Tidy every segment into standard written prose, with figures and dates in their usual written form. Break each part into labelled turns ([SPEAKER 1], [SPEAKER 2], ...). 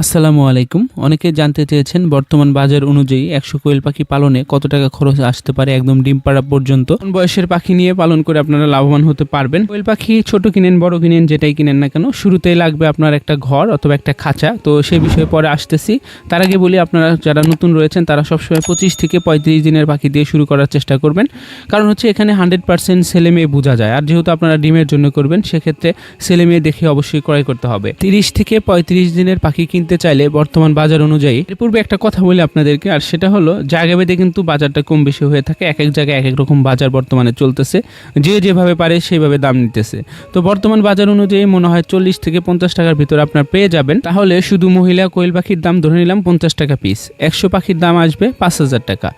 [SPEAKER 1] আসসালামু আলাইকুম। অনেকে জানতে চেয়েছেন বর্তমান বাজার অনুযায়ী ১০০ কোয়েল পাখি পালনে কত টাকা খরচ আসতে পারে একদম ডিম পাড়া পর্যন্ত। কোন বয়সের পাখি নিয়ে পালন করে আপনারা লাভবান হতে পারবেন। কোয়েল পাখি ছোট কিনেন বড় কিনেন যেটাই কিনেন না কেন, শুরুতেই লাগবে আপনার একটা ঘর অথবা একটা খাঁচা। তো সেই বিষয়ে পরে আসতেছি। তার আগে বলি, আপনারা যারা নতুন রয়েছেন তারা সবসময় ২৫ থেকে ৩৫ দিনের পাখি দিয়ে শুরু করার চেষ্টা করবেন। কারণ হচ্ছে এখানে 100% ছেলে মেয়ে বোঝা যায়। আর যেহেতু আপনারা ডিমের জন্য করবেন, সেক্ষেত্রে ছেলে মেয়ে দেখে অবশ্যই ক্রয় করতে হবে। ৩০ থেকে ৩৫ দিনের পাখি কিনতে চাইলে বর্তমান বাজার অনুযায়ী, এর পূর্বে একটা কথা বলি আপনাদেরকে, আর সেটা হলো জায়গা ভেদে কিন্তু বাজারটা কম বেশি হয়ে থাকে। এক এক জায়গায় এক এক রকম বাজার বর্তমানে চলতেছে, যে যেভাবে পারে সেইভাবে দাম নিতেছে। তো বর্তমান বাজার অনুযায়ী মনে হয় ৪০ থেকে ৫০ টাকার ভিতরে আপনার পেয়ে যাবেন। তাহলে শুধু মহিলা কোয়েল পাখির দাম ধরে নিলাম ৫০ টাকা পিস, ১০০ পাখির দাম আসবে ৫,০০০ টাকা।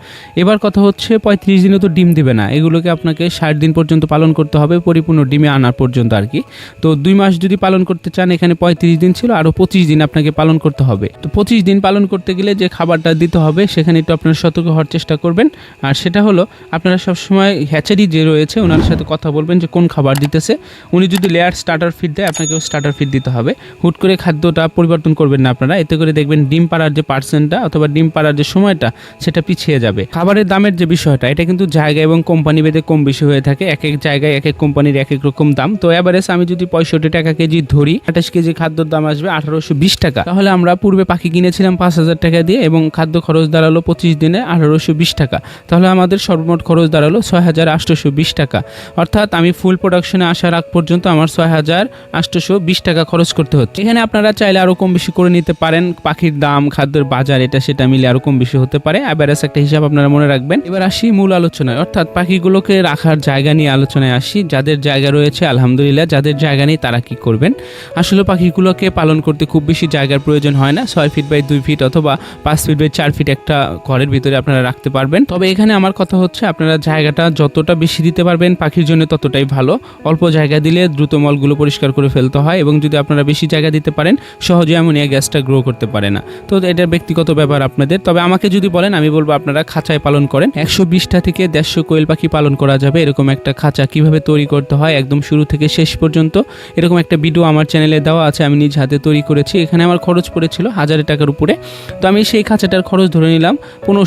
[SPEAKER 1] এবার কথা হচ্ছে ৩৫ দিনে তো ডিম দিবে না, এগুলোকে আপনাকে ৬০ দিন পর্যন্ত পালন করতে হবে, পরিপূর্ণ ডিমে আনার পর্যন্ত আর কি। তো ২ মাস যদি পালন করতে চান, এখানে ৩৫ দিন ছিল, আরও ২৫ দিন আপনাকে পালন করতে হবে। তো ২৫ দিন পালন করতে গেলে যে খাবারটা দিতে হবে সেখানে একটু আপনারা সতর্ক হওয়ার চেষ্টা করবেন। আর সেটা হলো, আপনারা সবসময় হ্যাচারি যে রয়েছে ওনার সাথে কথা বলবেন যে কোন খাবার দিতেছে। উনি যদি লেয়ার স্টার্টার ফিড দেয়, আপনাকেও স্টার্টার ফিড দিতে হবে। হুট করে খাদ্যটা পরিবর্তন করবেন না আপনারা, এতে করে দেখবেন ডিম পাড়ার যে পার্সেন্টটা অথবা ডিম পাড়ার যে সময়টা সেটা পিছিয়ে যাবে। খাবারের দামের যে বিষয়টা, এটা কিন্তু জায়গা এবং কোম্পানি ভেদে কম বেশি হয়ে থাকে। এক এক জায়গায় এক এক কোম্পানির এক এক রকম দাম। তো এভারেজ আমি যদি ৬৫ টাকা কেজি ধরি, ২৮ কেজি খাদ্যর দাম আসবে ১৮২০ টাকা। তাহলে আমরা পূর্বে পাখি কিনেছিলাম ৫,০০০ টাকা দিয়ে এবং খাদ্য খরচ দাঁড়ালো ২৫ দিনে ১৮২০ টাকা। তাহলে আমাদের সর্বমোট খরচ দাঁড়ালো ৬,৮২০ টাকা। অর্থাৎ আমি ফুল প্রোডাকশনে আসার আগ পর্যন্ত আমার ৬,৮২০ টাকা খরচ করতে হচ্ছে। এখানে আপনারা চাইলে আরও কম বেশি করে নিতে পারেন। পাখির দাম, খাদ্যের বাজার, এটা সেটা মিলে আরও কম বেশি হতে পারে। অ্যাভারেজ একটা হিসাব আপনারা মনে রাখবেন। এবার আসি মূল আলোচনায়, অর্থাৎ পাখিগুলোকে রাখার জায়গা নিয়ে আলোচনায় আসি। যাদের জায়গা রয়েছে আলহামদুলিল্লাহ, যাদের জায়গা নেই তারা কি করবেন। আসলে পাখিগুলোকে পালন করতে খুব বেশি জায়গার প্রয়োজন হয় না। ৬ ফিট বাই ২ ফিট অথবা ৫ ফিট বাই ৪ ফিট একটা ঘরের ভিতরে আপনারা রাখতে পারবেন। তবে এখানে আমার কথা হচ্ছে, আপনারা জায়গাটা যতটা বেশি দিতে পারবেন পাখির জন্য ততটাই ভালো। অল্প জায়গা দিলে দ্রুত মলগুলো পরিষ্কার করে ফেলতে হয়, এবং যদি আপনারা বেশি জায়গা দিতে পারেন সহজে অ্যামোনিয়া গ্যাসটা গ্রো করতে পারে না। তো এটা ব্যক্তিগত ব্যাপার আপনাদের। তবে আমাকে যদি বলেন, আমি বলবো আপনারা খাঁচায় পালন করেন। ১২০টা থেকে ১৫০ কোয়েল পাখি পালন করা যাবে। এরকম একটা খাঁচা কিভাবে তৈরি করতে হয় একদম শুরু থেকে শেষ পর্যন্ত এরকম একটা ভিডিও আমার চ্যানেলে দেওয়া আছে, আমি নিজ হাতে তৈরি করেছি। এখানে আমার খরচ পড়েছিল ১,০০০ টাকার উপরে। তো আমি সেই খাঁচাটার খরচ ধরে নিলাম ১৫